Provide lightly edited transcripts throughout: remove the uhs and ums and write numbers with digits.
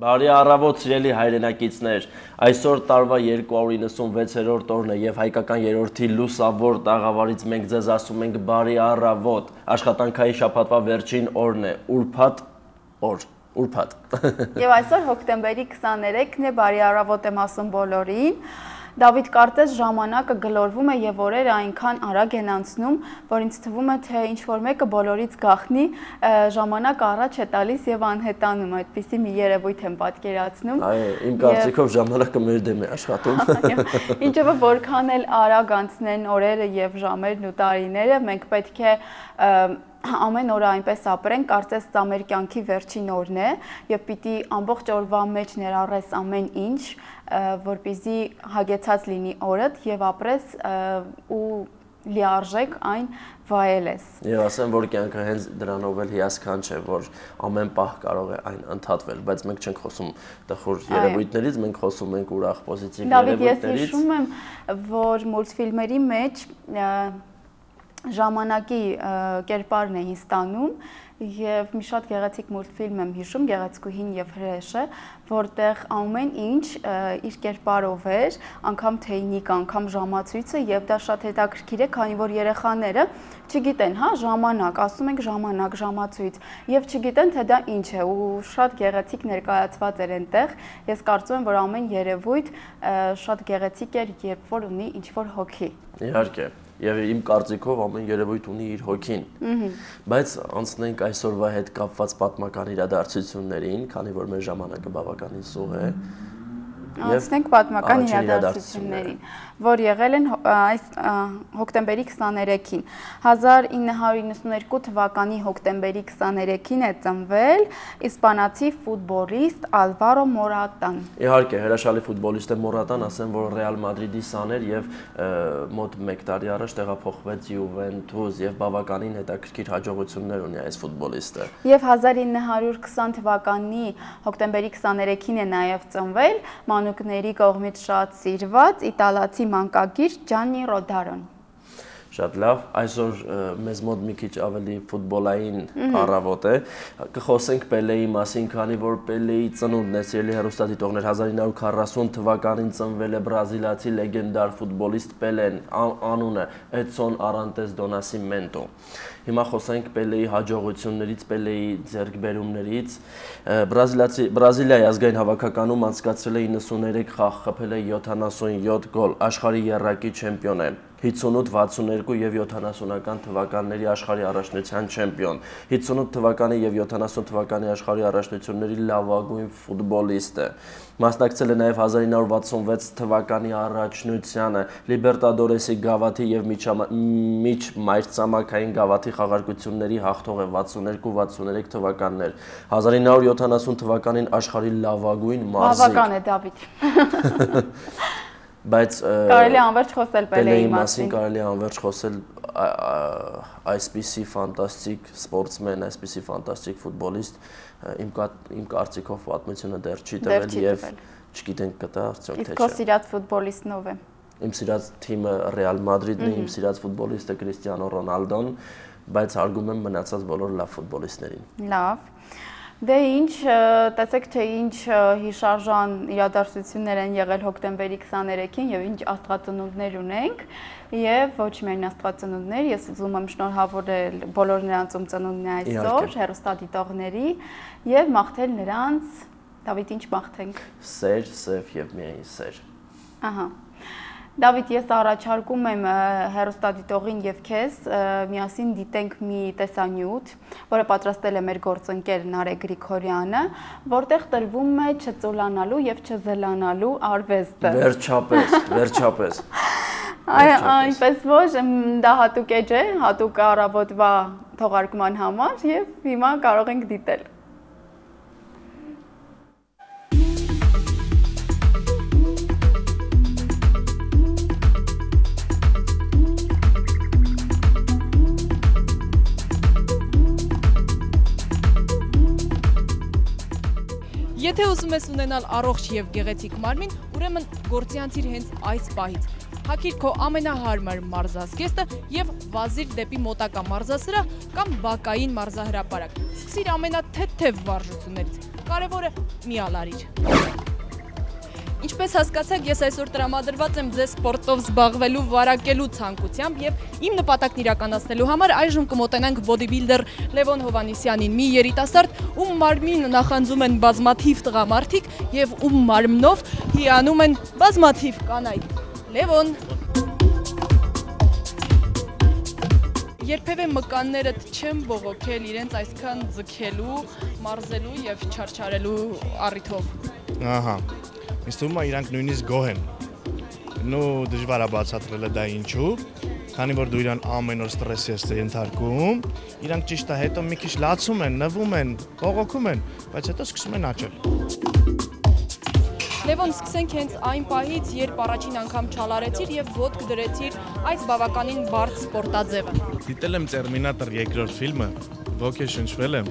Բարի առավոտ սիրելի հայրենակիցներ, այսօր տարվա 296-րդ օրն է և հայկական երրորդի լուսավոր տաղավարից մենք ձեզ ասում ենք բարի առավոտ, աշխատանքային շաբաթվա վերջին օրն է, ուրբաթ օր, ուրբաթ։ Եվ այսօր հոկտեմբերի 23-ն է, բարի առավոտ եմ ասում բոլորին։ Դավիթ, կարծես ժամանակը գլորվում է եւ օրերը այնքան արագ են անցնում, որ ինձ թվում է, թե ինչ-որ մեկը բոլորից գախնի, ժամանակը առաջ է տալիս եւ անհետանում, այդպիսի մի երևույթ եմ պատկերացնում։ Այո, իմ կարծիքով ժամանակը մեր դեմ է աշխատում։ Ինչեւ որքան էլ արագ անցնեն օրերը եւ ժամերն ու տարիները, մենք պետք է ամեն օրը այնպես ապրենք, կարծես սա մեր կյանքի վերջին օրն է եւ պիտի ամբողջ օրվա մեջ ներառես ամեն ինչ, որպեսզի հագեցած լինի օրդ եւ ապրես ու լիարժեք այն վայելես։ Եվ ասեմ, որ կյանքը հենց դրանով էլ հիասքանչ է, որ ամեն պահ կարող է այն ընդհատվել, բայց մենք չենք խոսում տխուր երևույթներից, մենք խոսում ենք ուրախ պոզիտիվ երևույթներից։ Դավիթ, ես հիշում եմ, որ մուլտֆիլմերի մեջ ժամանակի կերպարն է հստանում եւ մի շատ գեղեցիկ մուլտֆիլմ եմ հիշում, Գեղեցկուհին եւ հրեշը, որտեղ ամեն ինչ իր կերպարով էր, անգամ թեյնիկ, անգամ ժամացույցը եւ դա շատ հետաքրքիր է, քանի որ երեխաները չգիտեն, հա, ժամանակ, ասում ենք ժամանակ, ժամացույց եւ չգիտեն թե դա ինչ է ու շատ գեղեցիկ ներկայացված էր այնտեղ։ Ես կարծում եմ, որ ամեն երևույթ շատ գեղեցիկ էր, երբ որ ունի ինչ-որ հոգի։ Իհարկե։ Եվ իմ կարծիքով ամեն երևույթ ունի իր հոգին, բայց անցնենք այսօրվա հետ կապված պատմական իրադարձություններին, քանի որ մեր ժամանակը բավականին սուղ է։ Անցնենք պատմական իրադարձություններին, որ եղել են այս հոկտեմբերի 23-ին։ 1992 թվականի հոկտեմբերի 23-ին է ծնվել իսպանացի ֆուտբոլիստ Ալվարո Մորատան։ Իհարկե, հրաշալի ֆուտբոլիստ է Մորատան, ասեմ, որ Ռեալ Մադրիդի սան էր եւ մոտ 1 տարի առաջ տեղափոխվեց Յուվենտուս եւ բավականին հետաքրքիր հաջողություններ ունի այս ֆուտբոլիստը։ Եվ 1920 թվականի հոկտեմբերի 23-ին է նաեւ ծնվել մանուկների կողմից շատ սիրված իտալացի մանկագիր Ջանի Ռոդարոն։ Շատ լավ, այսօր մեզ մոտ մի քիչ ավելի ֆուտբոլային առավոտ է, կխոսենք Պելեի մասին, քանի որ Պելեի ծնունդն է, սիրելի հեռուստադիտողներ, 1940 թվականին ծնվել է բրազիլացի լեգենդար ֆուտբոլիստ Պելեն, անունը Էդսոն Արանտես դո Նասիմենտո։ Հիմա խոսենք Պելեի հաջողություններից, Պելեի ձեռքբերումներից։ Բրազիլիայի ազգային հավաքականում անցկացրել է 93 խաղ, խփել է 77 գոլ, աշխարհի եռակի չեմպիոն է։ 58, 62 եւ 70-ական թվականների աշխարհի առաջնության չեմպիոն, 58 թվականի եւ 70 թվականի աշխարհի առաջնությունների լավագույն ֆուտբոլիստ է։ Մասնակցել է նաեւ 1966 թվականի առաջնությանը, Լիբերտադորեսի գավաթի եւ միջմայրցամաքային գավաթի խաղարկությունների հաղթող է 62-63 թվականներ, 1970 թվականին աշխարհի լավագույն մարզիկ։ Բավական է, Դավիթ։ Բայց կարելի է անverջ խոսել Պելեի մասին, կարելի է անverջ խոսել այսպիսի ֆանտաստիկ սպորտսմեն, այսպիսի ֆանտաստիկ ֆուտբոլիստ իմ կարծիքով պատմությունը դեռ չի տվել եւ չգիտենք կտա արդյոք թե չէ։ Իսկ քո սիրած ֆուտբոլիստն ով է։ Իմ սիրած թիմը Ռեալ Մադրիդն է, իմ սիրած ֆուտբոլիստը Կրիստիանո Ռոնալդոն, բայց հարգում եմ մնացած բոլոր լավ ֆուտբոլիստներին։ Լավ։ Դե ինչ, տեսեք թե ինչ հիշարժան իրադարձություններ են եղել հոկտեմբերի 23-ին եւ ինչ աստղածնունդներ ունենք եւ ոչ միայն աստղածնունդներ, ես ուզում եմ շնորհավորել բոլոր նրանց ում ծնունդն է այսօր, հեռուստադիտողների եւ մաղթել նրանց, Դավիթ, ինչ մաղթենք։ Սեր, սև եւ միայն սեր։ Ահա։ Դավիթ, ես առաջարկում եմ հեռուստադիտողին եւ քեզ միասին դիտենք մի տեսանյութ, որը պատրաստել է մեր գործընկեր Նարեկ Գրիգորյանը, որտեղ տրվում է չծուլանալու եւ չզլանալու արվեստը։ Վերջապես, վերջապես։ Այնպես ոչ, դա հատուկ էջ է, հատուկ առավոտվա թողարկման համար եւ հիմա կարող ենք դիտել։ Եթե ուզում ես ունենալ առողջ եւ գեղեցիկ մարմին, ուրեմն գործի հենց այս պահից։ Հագիր քո ամենահարմար մարզազգեստը եւ վազիր դեպի մոտակա մարզասրահ կամ բակային մարզահրապարակ։ Սկսիր ամենաթեթև վարժություններից։ կարևորը մի ալարիր։ Ինչպես հասկացաք, ես այսօր տրամադրված եմ ձեզ սպորտով զբաղվելու, վարակելու ցանկությամբ եւ իմ նպատակն իրականացնելու համար այժմ կմոտենանք բոդիբիլդեր Լևոն Հովհաննիսյանին, մի երիտասարդ, ում մարմին նախանձում են բազմաթիվ տղամարդիկ եւ ում մարմնով հիանում են բազմաթիվ կանայք։ Լևոն, երբևէ մկաններդ չեմ բողոքել իրենց այսքան ձգելու, մարզելու եւ չարչարելու առիթով։ Ահա։ Ինձ թվում է իրանք նույնիսկ գոհ են։ Նու դժվար է բացատրելը դա ինչու, քանի որ դու իրան ամեն օր ստրեսի ես ենթարկում, իրանք ճիշտ է հետո մի քիչ լացում են, նվում են, բողոքում են, բայց հետո սկսում են աճել։ Լևոն, սկսենք հենց այն պահից, երբ առաջին անգամ չալարեցիր եւ ոտք դրեցիր այս բավականին բարդ սպորտաձևը։ Դիտել եմ Տերմինատոր 2-րդ ֆիլմը, ոգեշնչվել եմ։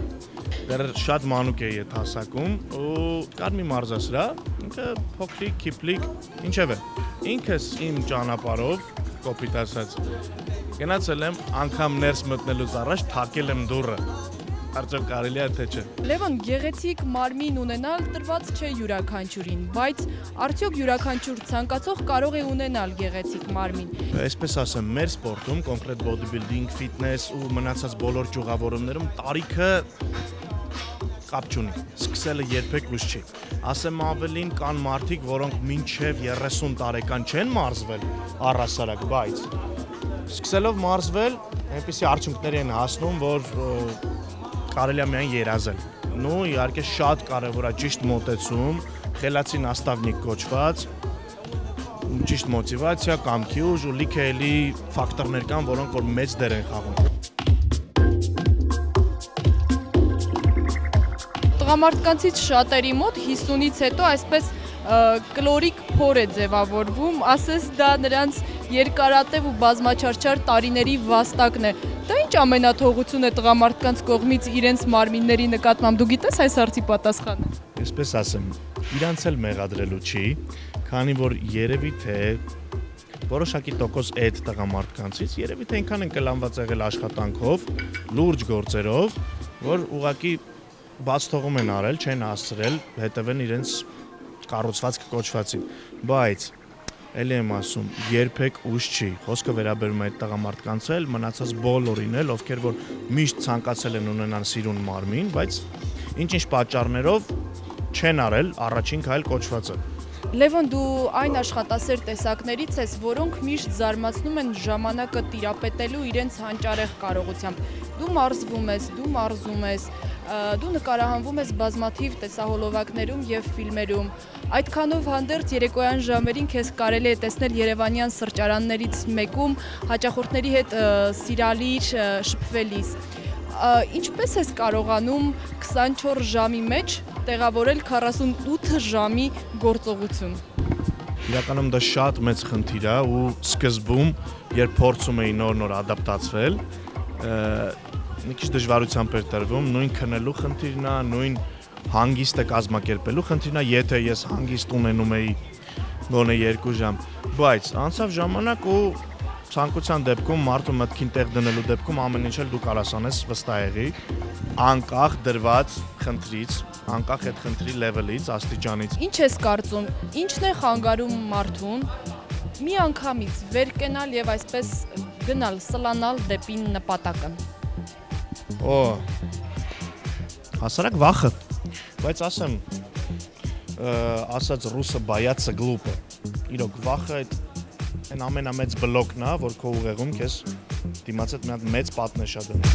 Դեռ շատ մանուկ էի այդ հասակում ու կար մի մարզասրահ, ինքը փոքրիկ, քիփլիկ, ինչևէ։ Ինքս իմ ճանապարհով, կոպիտ ասած, գնացել եմ անգամ ներս մտնելուց առաջ թակել եմ դուռը։ Արդյոք կարելի է թե չէ։ Լևոն, գեղեցիկ մարմին ունենալ տրված չէ յուրաքանչյուրին, բայց արդյոք յուրաքանչյուր ցանկացող կարող է ունենալ գեղեցիկ մարմին։ Այսպես ասեմ, մեր սպորտում, կոնկրետ բոդիբիլդինգ, ֆիթնես ու մնացած բոլոր ճյուղավորումներում տարիքը կապ չունի, սկսելը երբեք ուշ չի։ Ասեմ ավելին, կան մարդիկ, որոնք մինչև 30 տարեկան չեն մարզվել առհասարակ, բայց սկսելով մարզվել, այնպիսի արդյունքների են հասնում, որ կարելի է միայն երազել։ Նու իհարկե շատ կարևոր է ճիշտ մոտեցում, խելացի նաստավնիկ կոչված, ճիշտ մոտիվացիա, կամքի ուժ ու լիքը էլի ֆակտորներ կան, որոնք որ մեծ դեր են խաղում։ Տղամարդկանցից շատերի մոտ 50-ից հետո այսպես կլորիկ փոր է ձևավորվում, ասես դա նրանց երկարատև ու բազմաչարչար տարիների վաստակն է։ Դա ինչ ամենաթողություն է տղամարդկանց կողմից իրենց մարմինների նկատմամբ, դու գիտես այս հարցի պատասխանը։ Այսպես ասեմ, իրանց էլ մեղադրելու չի, քանի որ երևի թե որոշակի տոկոս այդ տղամարդկանցից երևի թե այնքան են կլանված եղել աշխատանքով, լուրջ գործերով, որ ուղղակի բաց թողում են արել, չեն հասցրել, հետևեն իրենց կառուցվածք կոչվածին, բայց էլի եմ ասում, երբեք ուշ չի, խոսքը վերաբերում է այդ տղամարդկանց էլ, մնացած բոլորին էլ, ովքեր որ միշտ ցանկացել են ունենալ սիրուն մարմին, բայց ինչ-ինչ պատճառներով չեն արել առաջին քայլ կոչվածը։ Լևոն, դու այն աշխատասեր տեսակներից ես, որոնք միշտ զարմացնում են ժամանակը տիրապետելու իրենց հանճարեղ կարողությամբ։ Դու մարզվում ես, դու մարզում ես, դու նկարահանվում ես բազմաթիվ տեսահոլովակներում եւ ֆիլմերում։ Այդքանով հանդերձ երեկոյան ժամերին քեզ կարելի է տեսնել երևանյան սրճարաններից մեկում հաճախորդների հետ սիրալիր շփվելիս։ Ինչպես ես կարողանում 24 ժամի մեջ տեղավորել 48 ժամի գործողություն։ Իրականում դա շատ մեծ խնդիր է ու սկզբում, երբ փորձում էի նոր-նոր ադապտացվել, մի քիչ դժվարությամբ էր տրվում, նույն քնելու խնդիրն է, նույն հանգիստը կազմակերպելու խնդիրն է, եթե ես հանգիստ ունենում էի գոնե 2 ժամ, բայց անցավ ժամանակ ու ցանկության դեպքում մարդու մտքին տեղ դնելու դեպքում ամեն ինչ էլ դու կարաս անես վստահ եղի, անկախ դրված խնդրից, անկախ այդ խնդրի լեվելից, աստիճանից։ Ինչ ես կարծում, ինչն է խանգարում մարդուն մի անգամից վեր կենալ եւ այսպես գնալ, սլանալ դեպի նպատակը։ Հասարակ վախը, բայց ասեմ, ասած ռուսը բայացը գլուպը, իրոք վախը այն ամենամեծ բլոկն է, որ քո ուղեղում քեզ դիմաց այդ մի հատ մեծ պատնեշ է դնում։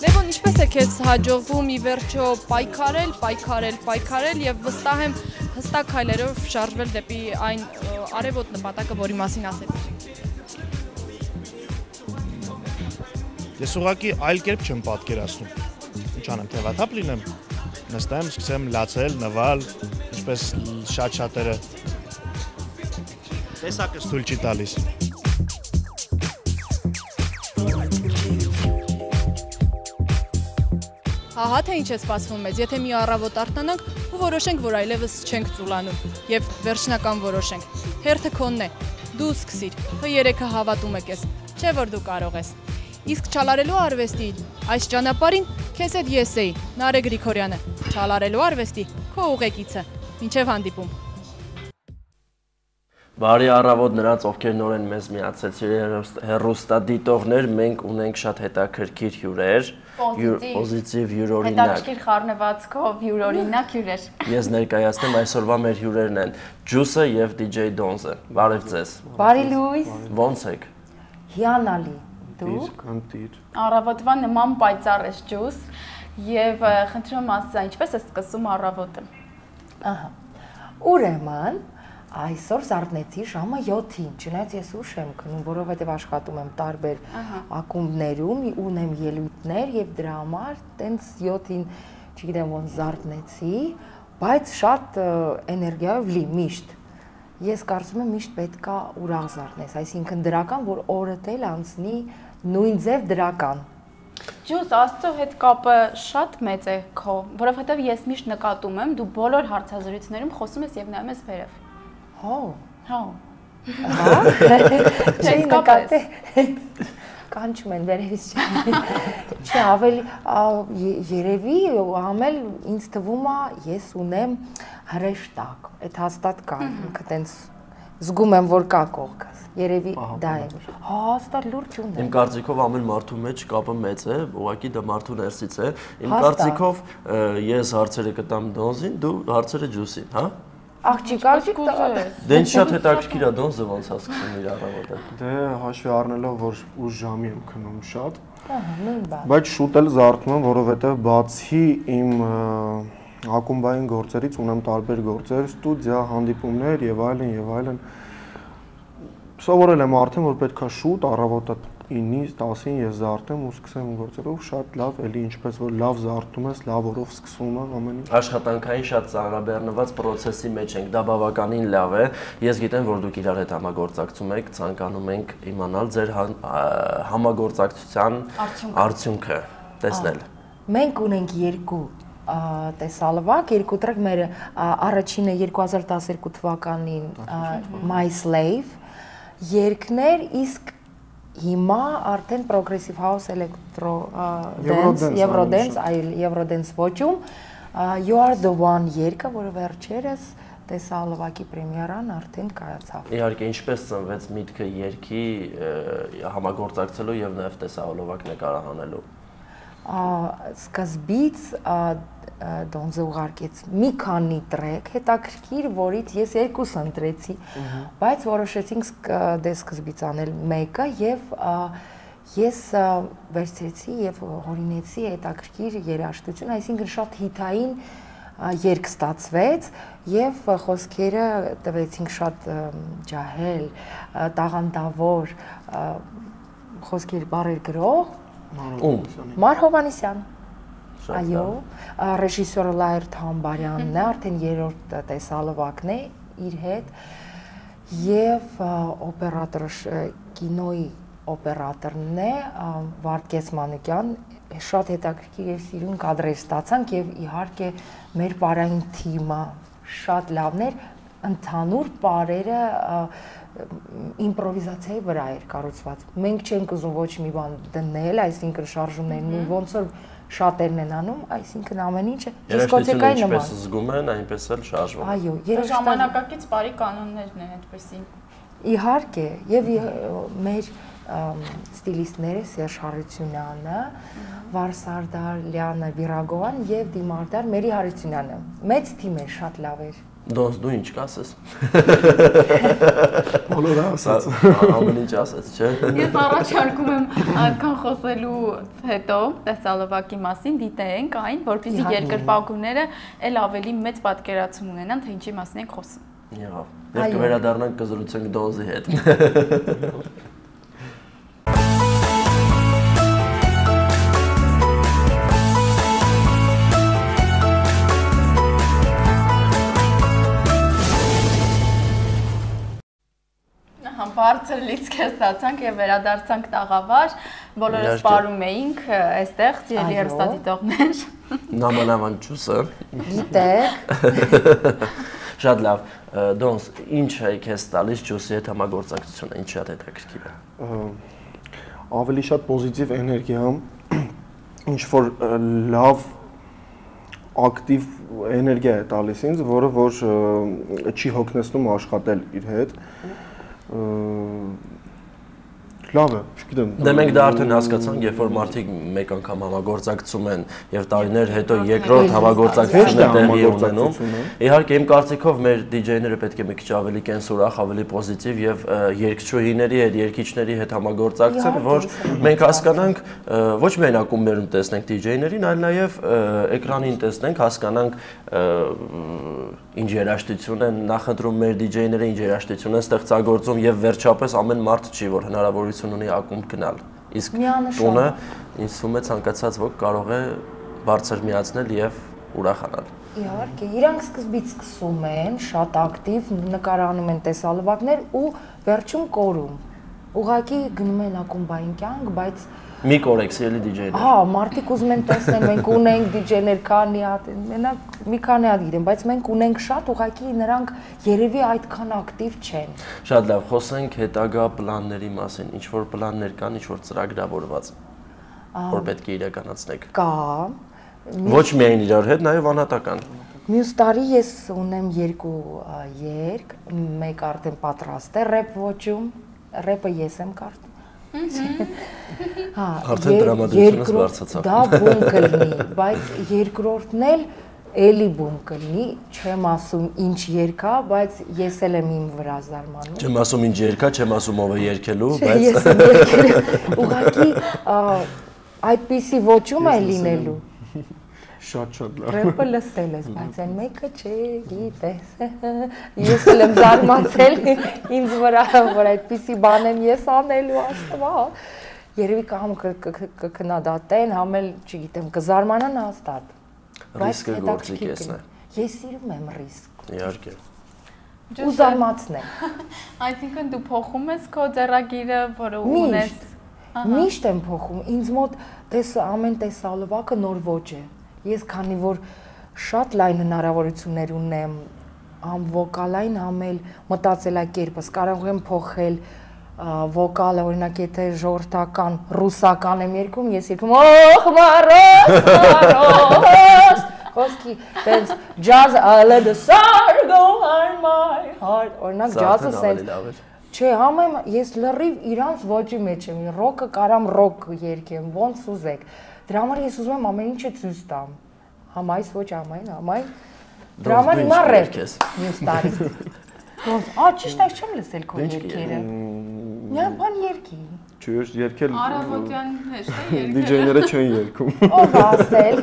Լևոն, ինչպես է քեզ հաջողվում ի վերջո պայքարել եւ վստահ եմ հստակ քայլերով շարժվել դեպի այն արևոտ նպատակը, որի մասին ասեցի։ Ես ուղղակի այլ կերպ չեմ պատկերացնում։ Ինչ անեմ, թևաթափ լինեմ, նստեմ, սկսեմ լացել, նվալ, ինչպես շատ-շատերը տեսակս թույլ չի տալիս։ Հահա թե ինչ է սպասվում մեզ, եթե մի առավոտ արթնանանք ու որոշենք, որ այլևս չենք ծուլանում եւ վերջնական որոշենք։ Հերթը քոնն է, դու սկսիր, հը երեքը հավատում է քեզ, չէ որ դու կարող ես։ Իսկ չալարելու արվեստի այս ճանապարհին քեզ հետ ես էի, Նարե Գրիգորյանը, չալարելու արվեստի քո ուղեկիցը։ Մինչև հանդիպում։ Բարի առավոտ նրանց, ովքեր նոր են մեզ միացել, հեռուստադիտողներ, մենք ունենք շատ հետաքրքիր հյուրեր, պոզիտիվ յուրօրինակ։ Հետաքրքիր խառնվածքով յուրօրինակ հյուրեր։ Ես ներկայացնեմ այսօրվա մեր հյուրերն են Ջուսը եւ DJ Դոնզը։ Բարև ձեզ։ Բարի լույս։ Ոնց եք։ Հիանալի։ Դու։ Առավոտվա նման պայծառ ես Ջուս եւ խնդրում ասա, ինչպես ես սկսում առավոտը։ Ահա։ Ուրեմն այսօր զարթնեցի ժամը 7-ին, չնայած ես ուշ եմ քնում, որովհետև աշխատում եմ տարբեր ակումբներում, ունեմ ելույթներ եւ դրա համար տենց 7-ին, չգիտեմ ոնց զարթնեցի, բայց շատ էներգիայով լի միշտ։ Ես կարծում եմ միշտ պետքա ուրախ զարթնես, այսինքն դրական, որ օրդ էլ անցնի նույն ձև դրական։ Ջուս, Աստծո հետ կապը շատ մեծ է քո, որովհետև ես միշտ նկատում եմ, դու բոլոր հարցազրույցներում խոսում ես եւ նայում ես վերև։ Հո։ Հա։ Չի նկատի։ Կանչում են վերևից չէ։ Չէ, ավելի երևի ամել ինձ թվում է ես ունեմ հրեշտակ։ Այդ հաստատ կա, ինքը տենց զգում եմ որ կա կողքս։ Երևի դա է։ Հա, հաստատ լուրջ ունեմ։ Իմ կարծիքով ամեն մարդու մեջ կապը մեծ է, ուղղակի դա մարդու ներսից է։ Իմ կարծիքով ես հարցերը կտամ Դոնզին, դու հարցերը Ջուսին, հա։ Աղջիկ Դե ինձ շատ հետաքրքիր է Դոնզը ոնց է սկսում իր առավոտը։ Դե հաշվի առնելով որ 8 ժամի եմ քնում շատ։ Ահա, նույն բան։ Բայց շուտ էլ զարթնում եմ, որովհետև բացի իմ ակումբային գործերից ունեմ տարբեր գործեր, ստուդիա, հանդիպումներ եւ այլն։ Սովորել եմ արդեն, որ պետքա շուտ առավոտը 9-ից 10-ին ես զարթեմ ու սկսեմ գործերով շատ լավ, էլի ինչպես որ լավ զարթում ես, լավ օրով սկսում եմ ամեն ինչ։ Աշխատանքային շատ ծանրաբեռնված process-ի մեջ ենք, դա բավականին լավ է։ Ես գիտեմ, որ դուք իրար հետ համագործակցում եք, ցանկանում ենք իմանալ ձեր համագործակցության արդյունքը, տեսնել։ Մենք ունենք երկու տեսալվակ, երկու տրակ մեր առաջինը 2012 թվականին My Slave երկներ, իսկ հիմա արդեն Progressive House Electro Dance, Eurodance ոճում You Are The One երկը, որը վերջերս տեսալվակի պրեմիերան արդեն կայացավ։ Իհարկե, ինչպես ծնվեց միտքը երգի համագործակցելու եւ նաեւ տեսալվակ նկարահանելու։ Սկզբից Դոնզը ուղարկեց մի քանի տրեք հետաքրքիր, որից ես երկուս ընտրեցի, բայց որոշեցինք դե սկզբից անել մեկը եւ ես վերցրեցի եւ հորինեցի հետաքրքիր երաժշտություն, այսինքն շատ հիթային երգ ստացվեց եւ խոսքերը տվեցինք շատ ջահել, տաղանդավոր խոսքեր բառեր գրող Մար Հովանեսյան։ Այո, ռեժիսորը Լայր Թամբարյանն է, արդեն երրորդ տեսալվակն է իր հետ եւ օպերատորը կինոյի օպերատորն է Վարդգես Մանուկյան, շատ հետաքրքիր եւ սիրուն կադրեր ստացանք եւ իհարկե մեր պարային թիմը շատ լավն էր, ընդհանուր պարերը իմպրովիզացիայի վրա էր կառուցված։ Մենք չենք ուզում ոչ մի բան դնել, այսինքն շարժումներն ու ոնց որ շատերն են անում, այսինքն ամեն ինչը դիսկոտեկայի նման։ Ինչպես զգում են, այնպես էլ շարժվում։ Այո, ժամանակակից բարի կանոններն են այդպեսին։ Իհարկե, եւ մեր ստիլիստները Սերժ Հարությունյանը, Վարսարդար Լիանա Բիրագովան եւ Դիմարդար Մերի Հարությունյանը։ Մեծ թիմ է, շատ լավ էր։ Դոնց դու ինչ կասես։ Բոլորը ասաց։ Ամեն ինչ ասաց, չէ։ Ես առաջարկում եմ այդքան խոսելու հետո տեսալվակի մասին դիտենք այն, որպեսզի երկրպագուները էլ ավելի մեծ պատկերացում ունենան, թե ինչի մասին ենք խոսում։ Եղավ։ Եվ կվերադառնանք կզրուցենք Դոնզի հետ։ Բարձր լիցքեր ստացանք եւ վերադարձանք տաղավար, բոլորս սպառում էինք այստեղ, ծիրելի հեռուստադիտողներ։ Նամանավան Ջուսը։ Գիտեք։ Շատ լավ, Դոնս, ինչ է քեզ տալիս Ջուսի հետ համագործակցությունը, ինչ շատ հետաքրքիր է։ ավելի շատ պոզիտիվ էներգիա, ինչ որ լավ ակտիվ էներգիա է տալիս ինձ, որը որ չի հոգնեցնում աշխատել իր հետ։ Լավ է, չգիտեմ։ Դե մենք դա արդեն հասկացանք, երբ որ մարդիկ մեկ անգամ համագործակցում են եւ տարիներ հետո երկրորդ համագործակցությունը տեղի ունենում։ Իհարկե իմ կարծիքով մեր DJ-ները պետք է մի քիչ ավելի կենսուրախ, ավելի պոզիտիվ եւ երգչուհիների հետ, երգիչների հետ համագործակցեն, որ մենք հասկանանք ոչ միայն ակումբներում տեսնենք DJ-ներին, այլ նաեւ էկրանին տեսնենք, հասկանանք ինչ երաժշտություն են նախընտրում մեր DJ-ները, ինչ երաժշտություն են ստեղծագործում եւ վերջապես ամեն մարդ չի որ հնարավորություն ունի ակումբ գնալ։ Իսկ տունը ինձ թվում է ցանկացած ոք կարող է բարձր միացնել եւ ուրախանալ։ Իհարկե, իրանք սկզբից սկսում են շատ ակտիվ, նկարանում են տեսալվակներ ու վերջում կորում։ Ուղղակի գնում են ակումբային կյանք, բայց մի կորեքսիելի DJ-ներ։ Հա, մարդիկ ուզում են տեսնել, մենք ունենք DJ-ներ քանի հատ, մենակ մի քանի հատ գիտեմ, բայց մենք ունենք շատ, ուղղակի նրանք երևի այդքան ակտիվ չեն։ Շատ լավ, խոսենք հետագա պլանների մասին։ Ինչ որ պլաններ կան, ինչ որ ծրագրավորված, որ պետք է իրականացնեք։ Կա։ Ոչ միայն իրար հետ, նաև անհատական։ Մյուս տարի ես ունեմ 2 երգ, մեկ արդեն պատրաստ է ռեփ ոճում, ռեփը ես եմ կարդում։ Հա, արդեն տրամադրությունս բարձրացավ։ Դա բում կլինի, բայց երկրորդն էլ էլի բում կլինի, չեմ ասում ինչ երգա, բայց ես էլ եմ իմ վրա զարմանում։ Չեմ ասում ինչ երգա, չեմ ասում ով է երգելու, բայց ես եմ երգելու։ Ուղղակի այդպիսի ոճում է լինելու։ Շատ լավ։ Ռեփը լսել ես, բայց այն մեկը չէ, գիտես։ Ես էլ եմ զարմացել ինձ վրա, որ այդպիսի բան եմ ես անելու, Աստված։ Երևի կամ կքննադատեն, համ էլ, չգիտեմ, կզարմանան հաստատ։ Ռիսկը գործի կեսն է։ Ես սիրում եմ ռիսկ։ Իհարկե։ Ու զարմացնել։ Այսինքն դու փոխում ես քո ձեռագիրը, որը ունես։ Միշտ եմ փոխում։ Ինձ մոտ ամեն տեսալվակը նոր ոճ է։ Ես քանի որ շատ լայն հնարավորություններ ունեմ, համ վոկալային, համ էլ մտածելակերպս, կարող եմ փոխել վոկալը, օրինակ եթե ժողովրդական ռուսական եմ երգում, ես երգում օհ մարոս, խոսքի տենց jazz let the sun go on my heart, օրինակ ջազը սենց չէ, համ եմ ես լրիվ իրանց ոճի մեջ եմ, ռոկը կարամ ռոկ երգեմ, ոնց ուզեք։ Դրա համար ես ուզում եմ ամեն ինչը ցույց տամ։ Համ այս ոչ ամայն։ Դրա համար հիմա ռեփ մյուս տարի։ Ոնց, ճիշտ է, չեմ լսել քո երգերը։ Մի բան երգի։ Չուր երգել։ Արավոտյան հեշտ է երգել։ DJ-ները չեն երգում։ Ով ասել։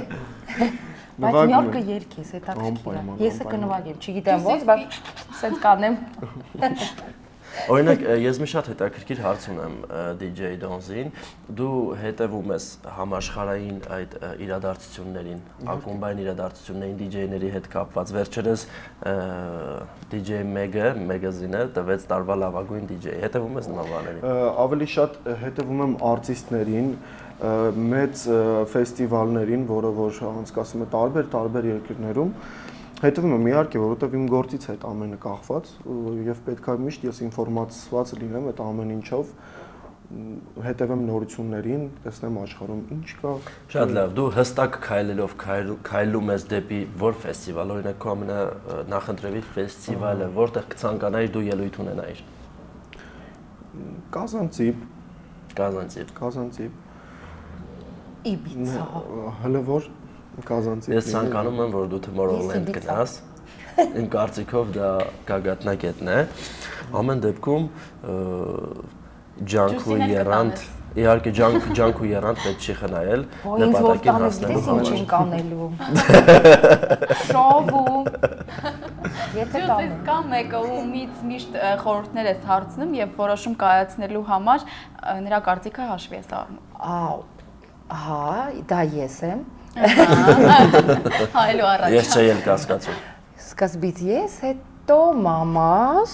Բայց մի օր կերգես, հետաքրքիր է։ Ես կնվագեմ, չգիտեմ ոնց, բայց սենց կանեմ։ Օրինակ, ես մի շատ հետաքրքիր հարց ունեմ DJ Donzin, դու հետևում ես համաշխարհային այդ իրադարձություններին, ակումբային իրադարձություններին DJ-ների հետ կապված, վերջերս DJ Meg-ը, մագազինը տվեց տարվա լավագույն DJ, հետևում ես նման բաներին։ Ավելի շատ հետևում եմ արտիստներին, մեծ ֆեստիվալներին, որը որ անցկացվում է տարբեր երկրներում։ Հետևում եմ իհարկե, որովհետև իմ գործից է այդ ամենը կախված եւ պետք է միշտ ես ինֆորմացված լինեմ այդ ամեն ինչով, հետևեմ նորություններին, տեսնեմ աշխարհում ինչ կա։ Շատ լավ, դու հստակ քայլելով քայլում ես դեպի որ ֆեստիվալ, օրինակ քո ամենանախընտրելի ֆեստիվալը, որտեղ կցանկանայիր դու ելույթ ունենայիր։ Կազանցիպ։ Իբիցա։ Հələ որ Կազանցիպ։ Ես ցանկանում եմ, որ դու Tomorrowland գնաս։ Իմ կարծիքով դա գագաթնակետն է։ Ամեն դեպքում ջանք ու երանդ, իհարկե ջանք ու երանդ պետք չի խնայել նպատակին հասնելու համար։ Ինչ ենք անելու։ Շոու։ Եթե Ես կա մեկը ումից միշտ խորհուրդներ ես հարցնում եւ որոշում կայացնելու համար նրա կարծիքը հաշվի ես առնում։ Հա, դա ես եմ։ Այլու առաջ։ Ես չէի կասկածում։ Սկզբից ես, հետո մամաս,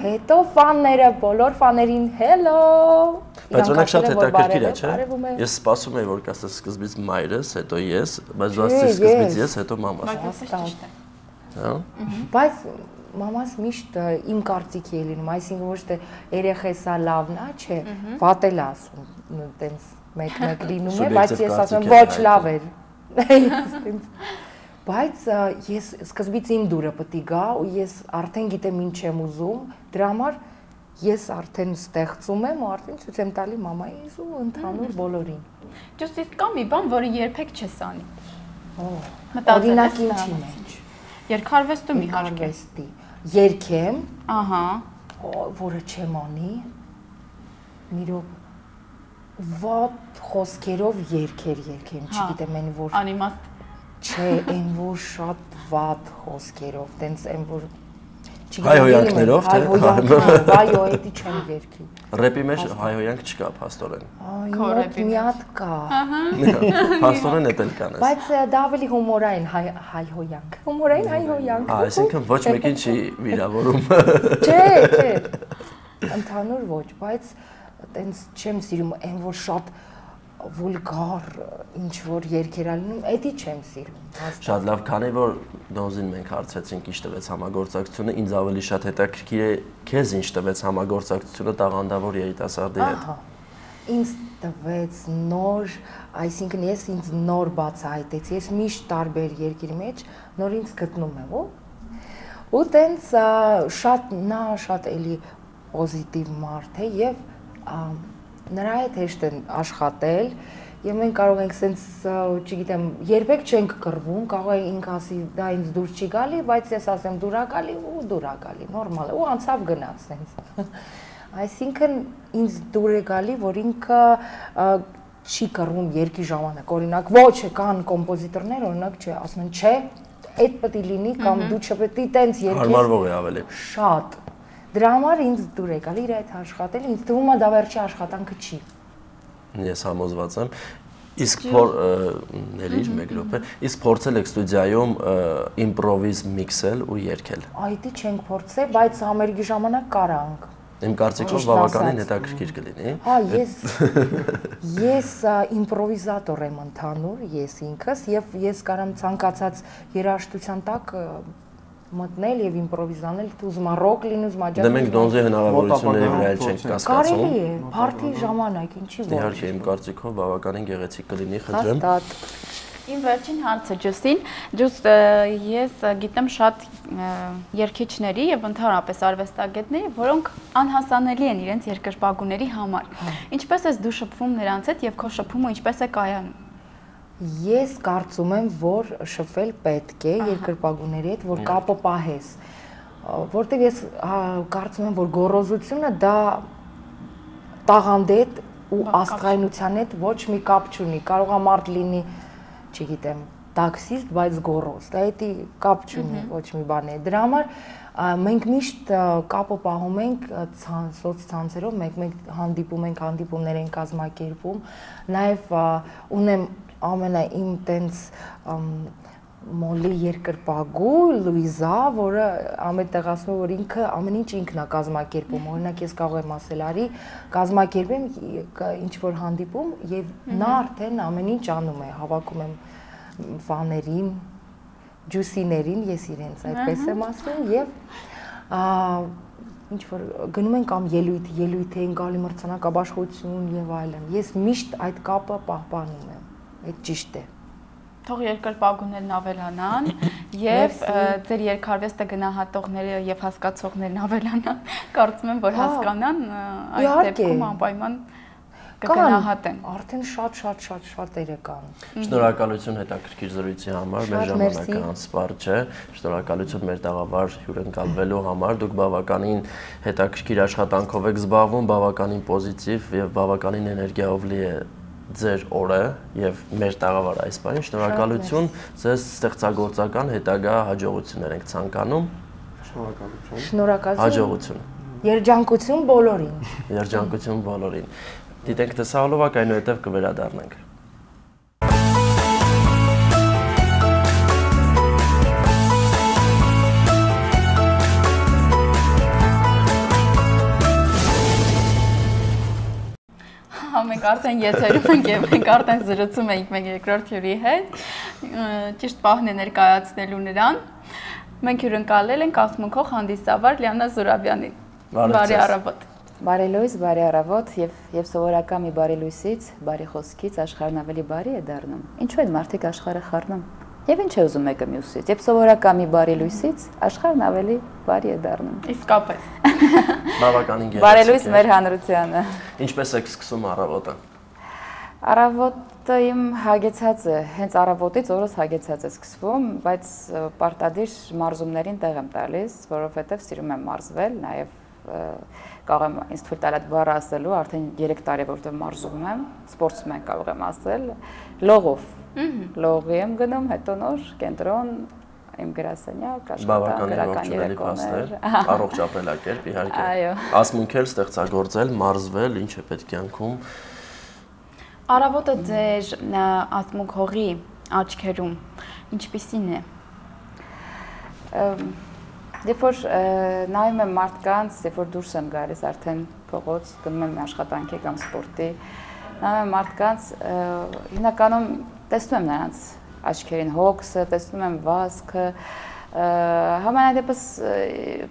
հետո ֆանները, բոլոր ֆաներին hello։ Բայց օրինակ շատ հետաքրքիր է, չէ՞։ Ես սպասում եի, որ կասես սկզբից մայրս, հետո ես, բայց դու ասես սկզբից ես, հետո մամաս։ Բայց դա ճիշտ է։ Հա։ Բայց մամաս միշտ իմ կարծիքի է լինում, այսինքն ոչ թե երեխեսա լավն է, չէ, վատ էլ ասում, տենց մեկ լինում է, բայց ես ասում եմ ոչ լավ էր։ Բայց ես սկզբից իմ դուրը պետք է գա ու ես արդեն գիտեմ ինչ եմ ուզում, դրա համար ես արդեն ստեղծում եմ ու արդեն ցույց եմ տալի մամայիս ու ընդհանուր բոլորին։ Ճիշտ իսկ կա մի բան, որը երբեք չես անի։ Օրինակ ինչի մեջ։ Երկարվեստում իհարկե։ Երգեմ, ահա, որը չեմ անի, միրոք վատ խոսքերով երգեր երգեմ, չգիտեմ այն որ անիմաստ չէ, այն որ շատ վատ խոսքերով, տենց այն որ հայհոյանքներով թե վայո, էդի չեմ երգի։ Ռեպի մեջ հայհոյանք չկա, փաստորեն։ Այո, մի հատ կա։ Փաստորեն էդ էլ կան։ Բայց դա ավելի հումորային հայհոյանք։ Հումորային հայհոյանք։ Այսինքն ոչ մեկին չի վիրավորում։ Չէ, չէ։ Ընդհանուր ոչ, բայց տենց չեմ սիրում այն որ շատ վուլգար ինչ որ երգեր ալնում, էդի չեմ սիրում։ Շատ լավ, քանի որ Դոնզին մենք հարցրեցինք ինչ տվեց համագործակցությունը, ինձ ավելի շատ հետաքրքիր է քեզ ինչ տվեց համագործակցությունը տաղանդավոր երիտասարդի հետ։ Ինձ տվեց նոր, այսինքն ես ինձ նոր բացահայտեցի, ես միշտ տարբեր երկրի մեջ նոր ինձ գտնում եմ, ու տենց շատ էլի պոզիտիվ մարդ է եւ նրա հետ հեշտ են աշխատել եւ մենք կարող ենք sense, չգիտեմ, երբեք չենք կռվում, կարող է ինքը ասի դա ինձ դուր չի գալի, բայց ես ասեմ դուր ա գալի ու դուր ա գալի, նորմալ է, ու անցավ գնաց sense։ Այսինքն ինձ դուր է գալի, որ ինքը չի կռվում երկի ժամանակ, օրինակ ոչ կան կոմպոզիտորներ, օրինակ չէ, ասում են չէ, այդ պետք է լինի կամ դու չպետք է տենց երկի հարմարվող է ավելի։ Շատ Դրա համար ինձ դուր է գալի իր այդ աշխատել, ինձ թվում է դա վերջի աշխատանքը չի։ Ես համոզված եմ։ Իսկ ներիր մեկ րոպե, իսկ փորձել եք ստուդիայում իմպրովիզ միքսել ու երգել։ Այդի չենք փորձել, բայց համերգի ժամանակ կարանք։ Իմ կարծիքով բավականին հետաքրքիր կլինի։ Հա, ես իմպրովիզատոր եմ ընդհանուր, ես ինքս եւ ես կարամ ցանկացած երաժշտության տակ մտնել եւ իմպրովիզանել, ուզում եմ ռոք լինի, ուզում եմ ջազ։ Դե մենք Դոնզի հնարավորությունների վրա էլ չենք կասկածում։ Կարելի է, փարթի ժամանակ, ինչի՞ ոչ։ Իհարկե, իմ կարծիքով բավականին գեղեցիկ կլինի, խնդրեմ։ Հաստատ։ Իմ վերջին հարցը Ջուստին, Ջուստ, ես գիտեմ շատ երգիչների եւ ընդհանրապես արվեստագետների, որոնք անհասանելի են իրենց երկրպագուների համար։ Ինչպես ես դու շփվում նրանց հետ եւ քո շփումը ինչպես է կայանում։ Ես կարծում եմ, որ շփվել պետք է երկրպագուների հետ, որ կապը պահես, որտեղ ես կարծում եմ, որ գոռոզությունը դա տաղանդետ ու աստղայնության հետ ոչ մի կապ չունի, կարող է մարդ լինի, չգիտեմ, տաքսիստ, բայց գոռոզ, դա էդի կապ չունի ոչ մի բան է։ Դրա համար մենք միշտ կապը պահում ենք սոցցանցերով, մենք հանդիպում ենք, հանդիպումներ ենք կազմակերպում, նաև ունեմ ամենա իմ տենց մոլի երկրպագու Լուիզա, որը ամենտեղ ասում է, որ ինքը ամեն ինչ ինքն է կազմակերպում, օրինակ ես կարող եմ ասել արի, կազմակերպեմ ինչ որ հանդիպում եւ նա արդեն ամեն ինչ անում է, հավաքում եմ ֆաներին, ջուսիներին, ես իրենց այդպես եմ ասում եւ ինչ որ գնում են կամ ելույթ են գալի մրցանակաբաշխություն եւ այլն։ Ես միշտ այդ կապը պահպանում եմ։ Այդ ճիշտ է։ Թող երկրպագուներն ավելանան եւ ձեր երկարվեստը գնահատողները եւ հասկացողներն ավելանան։ Կարծում եմ, որ հասկանան այդ դեպքում անպայման կգնահատեն։ Արդեն շատ կան։ Շնորհակալություն հետաքրքիր զրույցի համար, մեր ժամանակը անսպառ չէ։ Շնորհակալություն մեր տաղավար հյուրընկալվելու համար։ Դուք բավականին հետաքրքիր աշխատանքով եք զբաղվում, բավականին պոզիտիվ եւ բավականին էներգիայով լի է ձեր օրը եւ մեր տաղավարը այս բանի շնորհակալություն ձեզ ստեղծագործական հետագա հաջողություններ ենք ցանկանում շնորհակալություն հաջողություն երջանկություն բոլորին դիտենք տեսահոլովակ այնուհետև կվերադառնանք Մենք արդեն եթերում ենք եւ մենք արդեն զրուցում ենք մեր երկրորդ հյուրի հետ։ Ճիշտ պահն է ներկայացնելու նրան։ Մենք հյուրընկալել ենք ասմունքող հանդիսավար Լիանա Զուրաբյանին։ Բարի առավոտ։ Բարի լույս, բարի առավոտ եւ սովորական մի բարի լույսից, բարի խոսքից աշխարհն ավելի բարի է դառնում։ Ինչու են մարդիկ աշխարհը խառնում։ Եվ ինչ է ուզում մեկը մյուսից։ Եվ սովորական մի բարի լույսից աշխարհն ավելի բարի է դառնում։ Իսկապես։ Բավականին գեղեցիկ։ Բարի լույս մեր հանրությանը։ Ինչպես եք սկսում առավոտը։ Առավոտը իմ հագեցած է, հենց առավոտից օրս հագեցած է սկսվում, բայց պարտադիր մարզումներին տեղ եմ տալիս, որովհետև սիրում եմ մարզվել, նաև կարող եմ ինձ թույլ տալ այդ բառը ասելու, արդեն 3 տարի որտեղ մարզում եմ, սպորտսմեն կարող եմ ասել, լողով։ Լողի եմ գնում, հետո նոր կենտրոն, իմ գրասենյակ, աշխատանք, գրական երեկոներ։ Առողջ ապրելակերպ իհարկե։ Այո։ Ասմունքել, ստեղծագործել, մարզվել, ինչ է պետք կյանքում։ Առավոտը ձեր ասմունքողի աչքերում ինչպիսին է։ Երբ որ նայում եմ մարդկանց, երբ որ դուրս եմ գալիս արդեն փողոց, գնում եմ աշխատանքի կամ սպորտի, նայում եմ մարդկանց, հիմնականում տեսնում եմ նրանց աչքերին հոգսը, տեսնում եմ վազքը, համենայն դեպս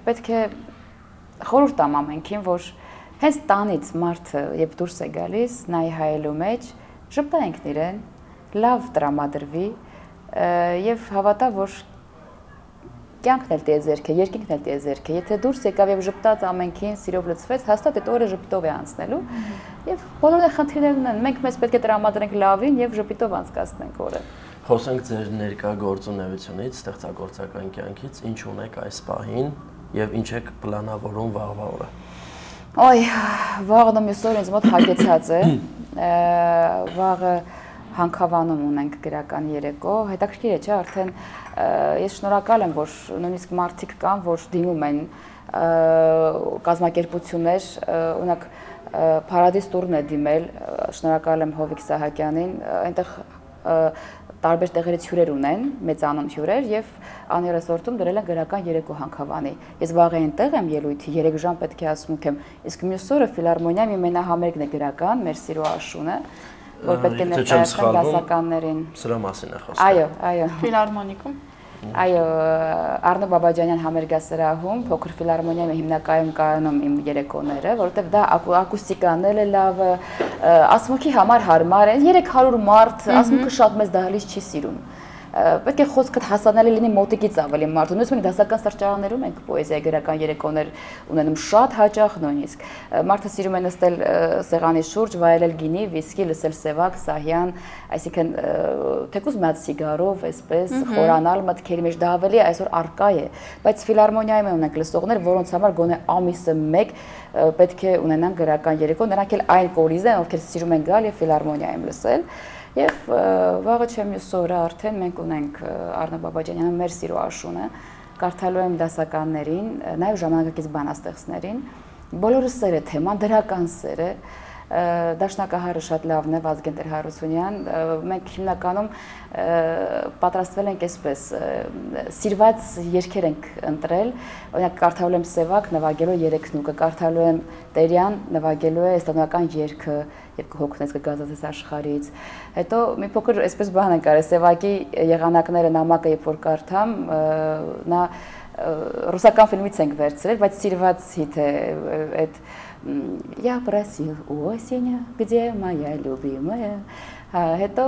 պետք է խորհուրդ տամ ամենքին, որ հենց տանից մարդը երբ դուրս է գալիս, նայի հայելու մեջ, ժպտանք իրեն, լավ տրամադրվի եւ հավատա, որ կյանքն էլ տիեզերք է, երկինքն էլ տիեզերք է, եթե դուրս եկավ եւ ժպտաց ամենքին, սիրով լցվեց, հաստատ այդ օրը ժպիտով է անցնելու եւ բոլորը խնդիրներ ունեն, մենք մեզ պետք է տրամադրենք լավին եւ ժպիտով անցկացնենք օրը։ Խոսենք ձեր ներկա գործունեությունից, ստեղծագործական կյանքից, ինչ ունեք այս պահին եւ ինչ եք պլանավորում վաղվա օրը։ Ոյ, վաղը մյուս օրը ինձ մոտ հագեցած է, վաղը հանքավանում ունենք գրական երեկո, հետաքրքիր է, չէ, արդեն ես շնորհակալ եմ, որ նույնիսկ մարդիկ կան, որ դիմում են կազմակերպություններ, օրինակ Փարադիս տուրն է դիմել, շնորհակալ եմ Հովիկ Սահակյանին, այնտեղ տարբեր տեղերից հյուրեր ունեն, մեծանուն հյուրեր եւ անհերոսորդում դրել են գրական երեկո հանքավանի։ Ես վաղը այնտեղ եմ ելույթի, 3 ժամ պետք է ասմունք եմ, իսկ մյուս օրը ֆիլհարմոնիայում իմ մենահամերգն է գրական, մեր սիրո աշունը, որ պետք է ներկայացնենք դասականներին։ Սրա մասին է խոսքը։ Այո, այո։ Ֆիլհարմոնիկում։ Այո, Արնո Բաբաջանյան համերգասրահում փոքր ֆիլհարմոնիայում հիմնականում կայանում իմ երեկոները, որովհետև դա ակուստիկան էլ է լավ, ասմունքի համար հարմար է, 300 մարդ, ասմունքը շատ մեծ դահլիճ չի սիրում։ Պետք է խոսքդ հասանելի լինի մոտիկից ավելի մարդու։ Նույնիսկ մենք դասական սրճարաններում ենք պոեզիա գրական երեկոներ ունենում շատ հաճախ նույնիսկ։ Մարդը սիրում է նստել սեղանի շուրջ, վայելել գինի, վիսկի, լսել սևակ, սահյան, այսինքն թեկուզ մի հատ սիգարով, այսպես խորանալ մտքերի մեջ, դա ավելի այսօր արկա է։ Բայց ֆիլհարմոնիայում ունենք լսողներ, որոնց համար գոնե ամիսը 1 պետք է ունենան գրական երեկո, նրանք էլ այն կորիզ են, ովքեր սիրում են գալ եւ ֆիլհարմոնիայում լսել։ Եվ վաղը չեմ մյուս օրը արդեն մենք ունենք Արնո Բաբաջանյանը մեր սիրո աշունը, կարդալու եմ դասականներին, նաև ժամանակակից բանաստեղծներին, բոլորը սեր է թեման, դրական սեր է, դաշնակահարը շատ լավն է, Վազգեն Տեր-Հարությունյան, մենք հիմնականում պատրաստվել ենք այսպես, սիրված երգեր ենք ընտրել, օրինակ կարդալու եմ Սևակ, նվագելու 3 նուկը, կարդալու եմ Տերյան, նվագելու է էստոնական երգը, երբ կհոգնես կգազացես աշխարհից։ Հետո մի փոքր այսպես բան ենք արել, Սևակի եղանակները նամակը երբ որ կարդամ, նա ռուսական ֆիլմից ենք վերցրել, բայց սիրված հիթ է այդ Я просил у осени, где моя любимая։ Հետո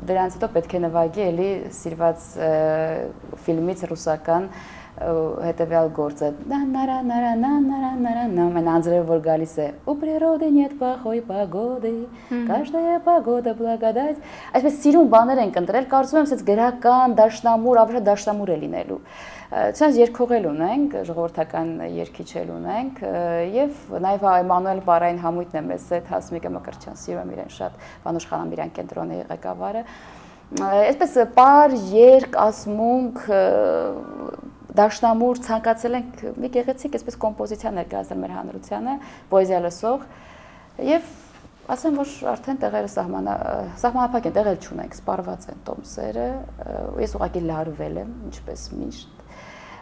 դրանից հետո պետք է наваги էլի սիրված ֆիլմից ռուսական հետևյալ գործը մեն անձրև որ գալիս է у природы нет плохой погоды каждая погода благодать այսպես սիրուն բաներ ենք ընտրել կարծում եմ ասած գրական դաշնամուր ավելի դաշնամուր է լինելու Ցած երկողել ունենք, ժողովրդական երգիչել ունենք եւ նաեւ Էմանուել Պարային համույթն է մեզ հետ Հասմիկը Մկրտչյան, սիրում եմ իրեն շատ, Վանուշ Խանամիրյան կենտրոնի ղեկավարը։ Այսպես պար երգ, ասմունք, դաշնամուր ցանկացել ենք մի գեղեցիկ այսպես կոմպոզիցիա ներկայացնել մեր հանրությանը, պոեզիա լսող եւ ասեմ որ արդեն տեղերը սահմանափակ են, տեղեր չունենք, սպառված են տոմսերը, ես ուղղակի լարվել եմ, ինչպես միշտ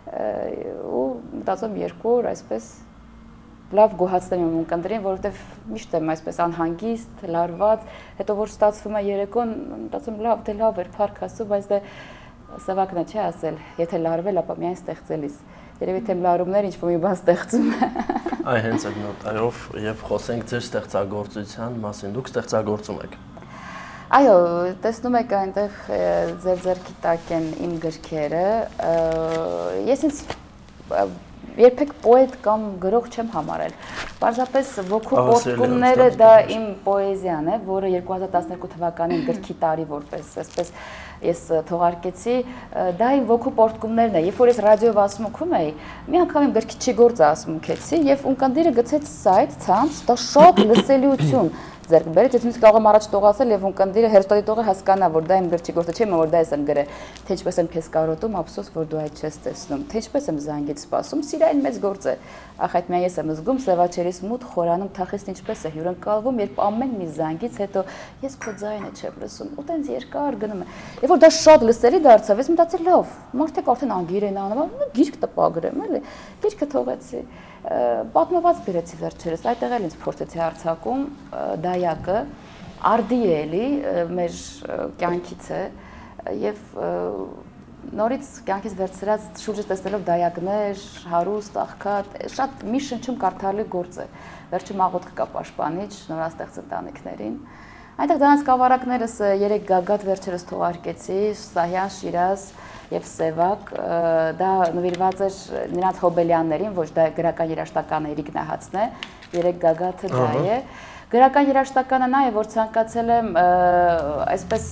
ու մտածում 2 օր այսպես լավ գոհացնեմ իմ ունկնդրին, որովհետև միշտ եմ այսպես անհանգիստ, լարված, հետո որ ստացվում է երեկոն, մտածում լավ, դե լավ էր, փառք Աստծո, բայց դե Սևակն է չի ասել, եթե լարվել, ապա միայն ստեղծելիս։ Երևի թե լարումներ ինչ-որ մի բան ստեղծում է։ Այ հենց այդ նոտայով եւ խոսենք ձեր ստեղծագործության մասին, դուք ստեղծագործում եք։ Այո, տեսնում եք այնտեղ ձեր ձեռքի տակ են իմ գրքերը։ Ես ինձ երբեք պոետ կամ գրող չեմ համարել։ Պարզապես ոգու պոռթկումները դա իմ պոեզիան է, որը 2012 թվականին գրքի տարի որպես այսպես ես թողարկեցի, դա իմ ոգու պոռթկումներն է։ Երբ որ ես ռադիոյով ասմունքում էի, մի անգամ իմ գրքի չի գործը ասմունքեցի եւ ունկնդիրը գցեց սայթ, ցանց, դա շատ լսելիություն ձեռք բերեց, ես ինձ կարող եմ առաջ տողացել եւ ունկնդիրը հերթադիտողը հասկանա, որ դա իմ գրքի գործը չէ, որ դա ես եմ գրել։ Թե ինչպես եմ քեզ կարոտում, ափսոս, որ դու այդ չես տեսնում։ Թե ինչպես եմ զանգից սպասում, սիրային մեծ գործ է։ Ախ, այդ միայն ես եմ զգում սևաչերիս մութ խորանում թախիստն ինչպես է հյուրընկալվում, երբ ամեն մի զանգից հետո ես քո ձայնը չեմ լսում, ու տենց երկար գնում է։ Երբ որ դա շատ լսելի դարձավ, ես մտածի լավ, մարդիկ արդեն անգիր են անում, գիրք տպագրեմ, էլի։ Գիրքը թողեցի։ Պատմված գրեցի վերջերս, այդտեղ էլ ինձ փորձեցի արձակում դայակը, արդի է էլի, մեր կյանքից է եւ նորից կյանքից վերցրած շուրջը տեսնելով դայակներ, հարուստ, աղքատ, շատ մի շնչում կարդալի գործ է։ Վերջում աղոթք կա պաշտպանիչ, նորաստեղծ ընտանիքներին։ Այնտեղ դրանց սկավառակներս 3 գագաթ վերջերս թողարկեցի, Սահյան, Շիրազ եւ Սևակ, դա նվիրված էր նրանց հոբելյաններին, ոչ դա գրական երաժշտական Էրիկ Նահացն է, 3 գագաթը դա է։ Գրական երաժշտականը նա է, որ ցանկացել եմ այսպես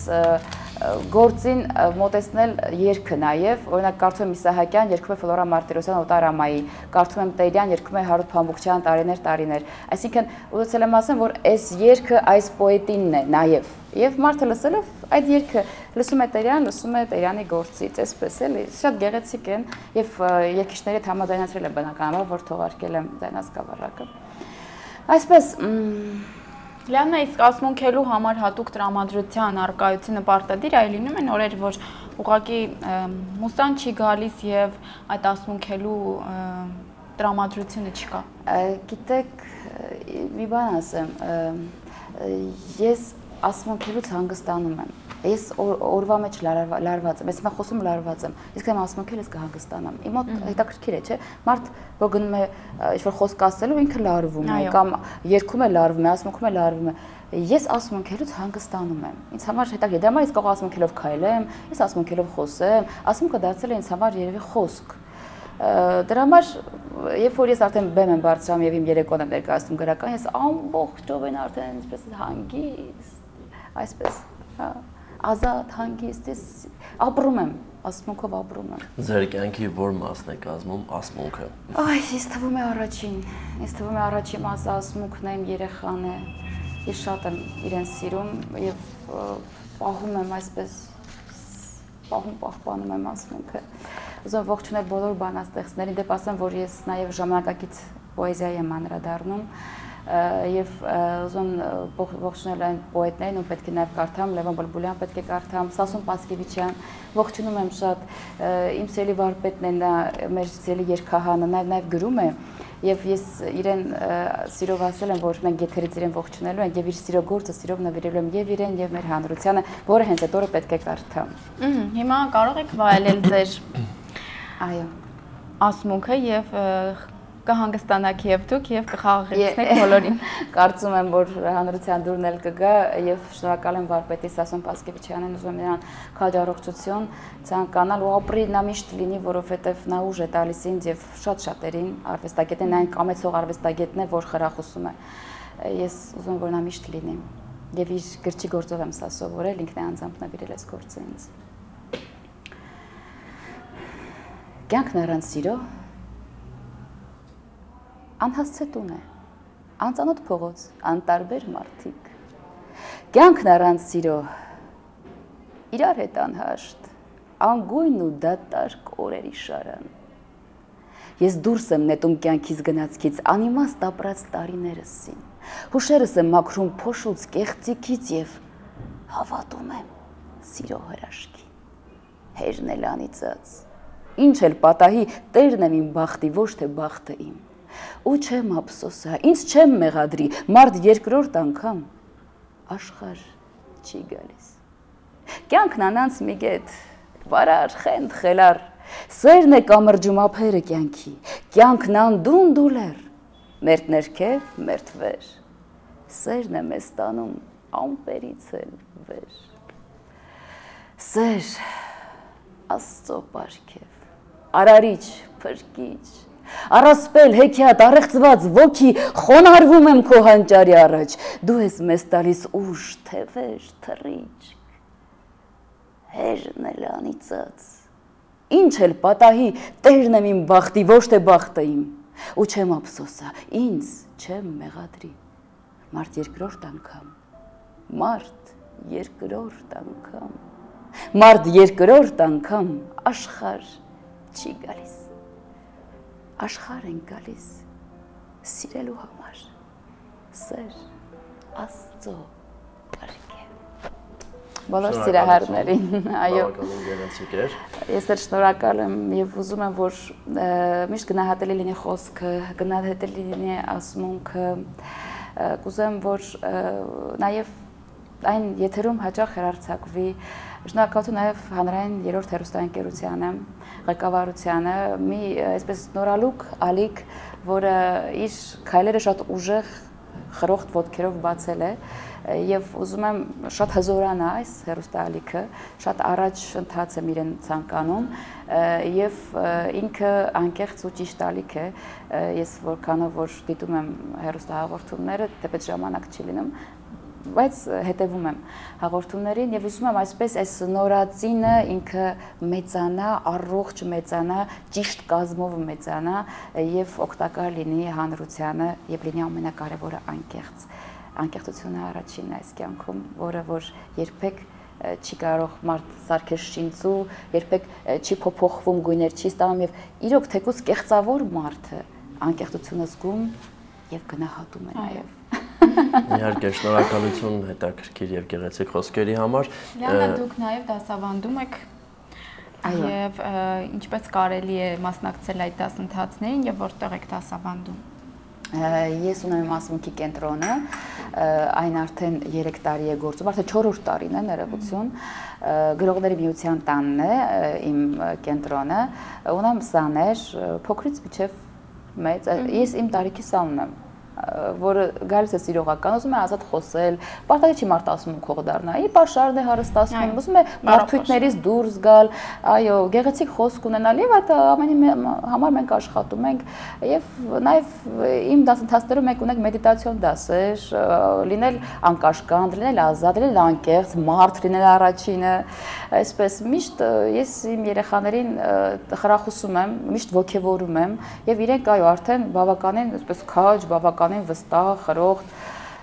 գործին մոտեցնել երգը նաև, օրինակ կարդում եմ Իսահակյան, երգում է Ֆլորա Մարտիրոսյան Օտարամայի, կարդում եմ Տերյան, երգում է Հարութ Փամբուկչյան տարիներ։ Այսինքն ուզեցել եմ ասեմ, որ այս երգը այս պոետինն է նաև։ Եվ մարդը լսելով այդ երգը լսում է Տերյան, լսում է Տերյանի գործից, այսպես էլի, շատ գեղեցիկ են եւ երգիչների հետ համաձայնացրել եմ բնականաբար, որ թողարկել եմ ձայնասկավառակը։ Այսպես Լիանա, իսկ ասմունքելու համար հատուկ տրամադրության արկայությունը պարտադիր այ լինում են օրեր, որ ուղղակի մուսան չի գալիս եւ այդ ասմունքելու տրամադրությունը չկա։ Գիտեք, մի բան ասեմ, ես ասմունքելուց հանգստանում եմ։ Ես օրվա մեջ լարված եմ, ես հիմա խոսում լարված եմ, իսկ եմ ասմունքել ես կհանգստանամ։ Իմ մոտ հետաքրքիր է, չէ՞, մարդ որ գնում է ինչ-որ խոսք ասելու, ինքը լարվում է, կամ երգում է լարվում է, ասմունքում է լարվում է։ Ես ասմունքելուց հանգստանում եմ։ Ինձ համար հետաքրքիր է, դրա համար ես կարող ասմունքելով քայլեմ, ես ասմունքելով խոսեմ, ասմունքը դարձել է ինձ համար երևի խոսք։ Դրա համար երբ որ ես արդեն բեմ եմ բարձրանում եւ իմ երեկոն եմ ներկայացնում գրական, ես ամբողջով են արդեն ինչպես հանգիստ, այսպես, ազատ, հանգիստ, ես ապրում եմ, ասմունքով ապրում եմ։ Ձեր կյանքի որ մասն է կազմում ասմունքը։ Այ, ես թվում է առաջին մասը ասմունքն է, իմ երեխան է։ Ես շատ եմ իրեն սիրում եւ պահում եմ այսպես, պահպանում եմ ասմունքը։ Ուզում ողջունել բոլոր բանաստեղծներին, դեպ ասեմ, որ ես նաև ժամանակակից պոեզիայի եմ անդրադառնում եւ ուզում ողջունել այն պոետներին, ում պետք է նաև կարդամ, Լևոն Բուլբուլյան պետք է կարդամ, Սասուն Պասկևիչյան, ողջունում եմ շատ, իմ սիրելի վարպետն է, նա մեր սիրելի երգահանը, նաև գրում է եւ ես իրեն սիրով ասել եմ, որ մենք եթերից իրեն ողջունելու ենք եւ իր սիրո գործը սիրով նվիրելու եմ եւ իրեն եւ մեր հանրությանը, որը հենց այդ օրը պետք է կարդամ։ Հիմա կարող եք վայելել ձեր այո ասմունքը եւ կհանգստանաք եւ դուք եւ կխաղաղեցնեք բոլորին։ Կարծում եմ, որ հանրության դուրն էլ կգա եւ շնորհակալ եմ վարպետի Սասուն Պասկևիչյանին, ուզում եմ նրան քաջառողջություն ցանկանալ ու ապրի նա միշտ լինի, որովհետեւ նա ուժ է տալիս ինձ եւ շատ շատերին արվեստագետին, այն կամեցող արվեստագետն է, որ խրախուսում է։ Ես ուզում եմ, որ նա միշտ լինի եւ իր գրչի գործով եմ սա սովորել, ինքն է անձամբ նվիրել այս գործը ինձ։ Կյանքն առանց սիրո անհասցե տուն է, անծանոթ փողոց, անտարբեր մարդիկ։ Կյանքն առանց սիրո իրար հետ անհաշտ, անգույն ու դատարկ օրերի շարան։ Ես դուրս եմ նետում կյանքից գնացքից, անիմաստ ապրած տարիներսին, հուշերս եմ մաքրում փոշուց կեղծիքից եւ հավատում եմ սիրո հրաշքի, հերն էլ անիծած, ինչ էլ պատահի, տերն եմ իմ բախտի, ոչ թե բախտը իմ, ու չեմ ափսոսա, ինձ չեմ մեղադրի, մարդ երկրորդ անգամ աշխարհ չի գալիս։ Կյանքն անանց մի գետ, բարար, խենթ խելար, սերն է կամրջում ափերը կյանքի, կյանքն անդուն դուլեր, մերտ ներքև, մերտ վեր, սերն է մեզ տանում ամպերից էլ վեր, սեր, աստծո պարգև, արարիչ, փրկիչ, առասպել, հեքիաթ, առեղծված ոգի, խոնարհվում եմ քո հանճարի առաջ, դու ես մեզ տալիս ուժ, թևեր, թռիչք, հերն էլ անիծած, ինչ էլ պատահի, տերն եմ իմ բախտի, ոչ թե բախտը իմ, ու չեմ ափսոսա, ինձ չեմ մեղադրի, մարդ երկրորդ անգամ, մարդ երկրորդ անգամ, մարդ երկրորդ անգամ աշխարհ չի գալիս, աշխարհ են գալիս սիրելու համար, սեր աստծո պարգև, բոլոր սիրահարներին, այո, ես էլ շնորհակալ եմ և ուզում եմ, որ միշտ գնահատելի լինի խոսքը, գնահատելի լինի ասմունքը, կուզեմ, որ նաև այն եթերում հաճախ հեռարձակվի, շնորհակալություն նաև հանրային երրորդ հեռուստաընկերությանը, ղեկավարությանը, մի այսպես նորալուկ ալիք, որը իր քայլերը շատ ուժեղ խրոխտ ոտքերով բացել է եւ ուզում եմ շատ հզորանա այս հեռուստաալիքը, շատ առաջ ընթաց եմ իրեն ցանկանում եւ ինքը անկեղծ ու ճիշտ ալիք է, ես որքանով որ դիտում եմ հեռուստահաղորդումները, թեպետ ժամանակ չի լինում, բայց հետևում եմ հաղորդումներին եւ ուզում եմ այսպես այս նորածինը ինքը մեծանա, առողջ մեծանա, ճիշտ կազմով մեծանա եւ օգտակար լինի հանրությանը եւ լինի ամենակարևորը անկեղծությունը առաջինն այս կյանքում, որը որ երբեք չի կարող մարդ սարքել շինծու, երբեք չի փոփոխվում, գույներ չի ստանում եւ իրոք թեկուզ կեղծավոր մարդը անկեղծությունը զգում եւ գնահատում է նաեւ Իհարկե, շնորհակալություն հետաքրքիր եւ գեղեցիկ խոսքերի համար։ Լիանա, դուք նաեւ դասավանդում եք եւ ինչպես կարելի է մասնակցել այդ դասընթացներին եւ որտեղ եք դասավանդում։ Ես ունեմ ասմունքի կենտրոնը, այն արդեն 3 տարի է գործում, արդեն 4-րդ տարին է ներողություն, գրողների միության տանն է իմ կենտրոնը, ունեմ սաներ, փոքրից մինչև մեծ, ես իմ տարիքի սանուն եմ, որը գալիս է սիրողական, ուզում է ազատ խոսել, պարտադիր չի մարդ ասում քող դառնա, ի պաշարն է հարստացնում, ուզում է բարդություններից դուրս գալ, այո, գեղեցիկ խոսք ունենալ եւ այդ ամենի համար մենք աշխատում ենք եւ նաեւ իմ դասընթացներում մենք ունենք մեդիտացիոն դասեր, լինել անկաշկանդ, լինել ազատ, լինել անկեղծ, մարդ լինել առաջինը, այսպես միշտ ես իմ երեխաներին խրախուսում եմ, միշտ ոգևորում եմ եւ իրենք այո արդեն բավականին այսպես քաջ, բավականին վստահ, խրոխտ,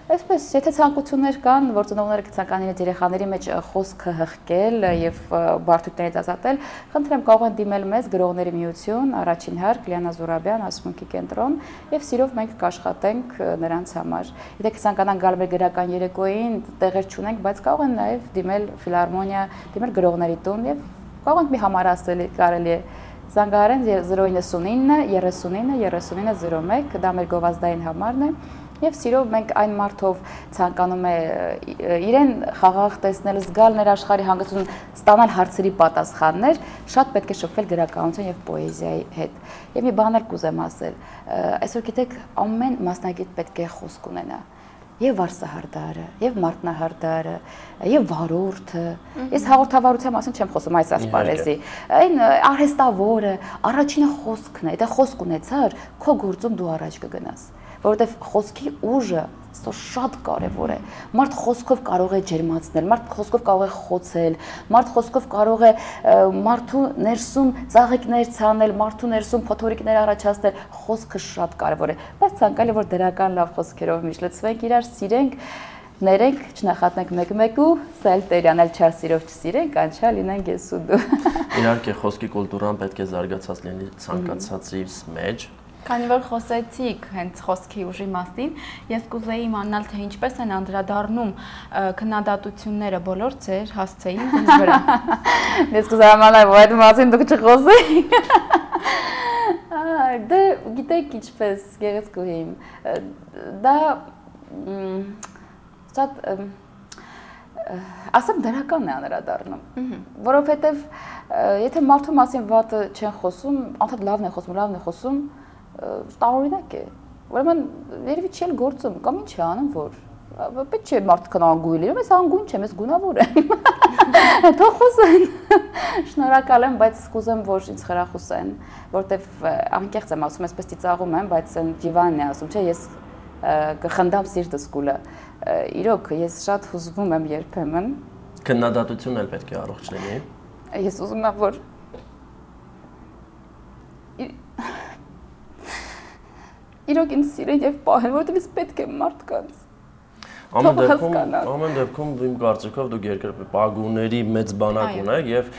այսպես եթե ցանկություններ կան, որ ծնողները կցանկանան այդ երեխաների մեջ խոսքը հղկել եւ բարդություններից ազատել, խնդրեմ կարող են դիմել մեզ գրողների միություն, առաջին հարկ Լիանա Զուրաբյան, ասմունքի կենտրոն եւ սիրով մենք կաշխատենք նրանց համար։ Եթե կցանկանան գալ մեր գրական երեկոյին, տեղեր չունենք, բայց կարող են նաեւ դիմել ֆիլհարմոնիա, դիմել գրողների տուն եւ կարող ենք մի համար ասել կարելի է Զանգահարեն 099 39 39 01, դա մեր գովազդային համարն է եւ սիրով մենք այն մարդով ցանկանում է իրեն խաղաղ տեսնել, զգալ ներաշխարհի հանգստություն, ստանալ հարցերի պատասխաններ, շատ պետք է շփվել գրականության եւ պոեզիայի հետ։ Եվ մի բան էլ կուզեմ ասել, այսօր գիտեք, ամեն մասնագետ պետք է խոսք ունենա։ Եվ վարսահարդարը, եւ մարտնահարդարը, եւ վարորդը։ Ես հաղորդավարության մասին չեմ խոսում այս ասպարեզի։ Այն արհեստավորը, առաջինը խոսքն է։ Եթե խոսք ունեցար, քո գործում դու առաջ կգնաս, որովհետեւ խոսքի ուժը շատ կարևոր է։ Մարդ խոսքով կարող է ջերմացնել, մարդ խոսքով կարող է խոցել, մարդ խոսքով կարող է մարդու ներսում ծաղիկներ ցանել, մարդու ներսում փոթորիկներ առաջացնել, խոսքը շատ կարևոր է։ Բայց ցանկալի որ դրական լավ խոսքերով միշտ լցվենք, իրար սիրենք, ներենք, չնախատնենք մեկ-մեկու, սա էլ տերյան էլ չար սիրով չսիրենք, անչա լինենք ես ու դու։ Իհարկե խոսքի կուլտուրան պետք է զարգացած լինի ցանկացածից մեջ։ Քանի որ խոսեցիք հենց խոսքի ուժի մասին, ես կուզեի իմանալ, թե ինչպես են անդրադառնում քննադատությունները բոլոր ձեր հասցեին ինձ վրա։ Ես կուզեի իմանալ, որ այդ մասին դուք չխոսեիք։ Դե գիտեք ինչպես գեղեցկուհի իմ, դա շատ ասեմ դրական է անդրադառնում, որովհետև եթե մարդու մասին վատը չեն խոսում, անդադ լավն է խոսում, տարօրինակ է։ Ուրեմն երևի չի էլ գործում, կամ ինչ է անում, որ պետք չէ մարդկան անգույն լինում, ես անգույն չեմ, ես գունավոր եմ։ Թող խոսեն։ Շնորհակալ եմ, բայց կուզեմ, որ ինձ խրախուսեն, որտեվ անկեղծ եմ ասում, այսպես ծիծաղում եմ, բայց Ջիվանն է ասում, չէ, ես կխնդամ սիրտս կուլը։ Իրոք, ես շատ հուզվում եմ երբեմն։ Քննադատությունն էլ պետք է առողջ լինի։ Ես ուզում եմ, որ իրոք ինձ սիրեն եւ պահեն, որտեղ ես պետք եմ մարդկանց։ Ամեն դեպքում իմ կարծիքով դուք երկրպագուների մեծ բանակ ունեք եւ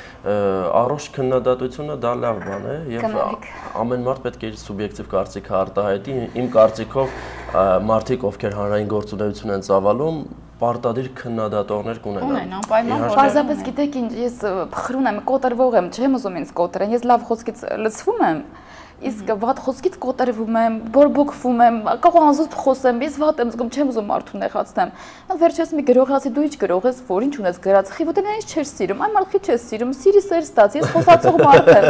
առողջ քննադատությունը դա լավ բան է եւ ամեն մարդ պետք է իր սուբյեկտիվ կարծիքը արտահայտի։ Իմ կարծիքով մարդիկ, ովքեր հանրային գործունեություն են ծավալում, պարտադիր քննադատողներ կունենան։ Պարզապես գիտեք ինչ, ես փխրուն եմ, կոտրվող եմ, չեմ ուզում ինձ կոտրեն, ես լավ խոսքից լցվում եմ։ Իսկ վատ խոսքից կոտրվում եմ, բորբոքվում եմ, կարող անզուսպ խոսեմ, ես վատ եմ զգում, չեմ ուզում մարդուն նեղացնեմ։ Վերջերս մի գրող ասի, դու ինչ գրող ես, որ ինչ ունես գրած, խի որտե նա ինձ չես սիրում, այն մարդի չես սիրում, սիրի սեր ստաց, ես խոսացող մարդ եմ։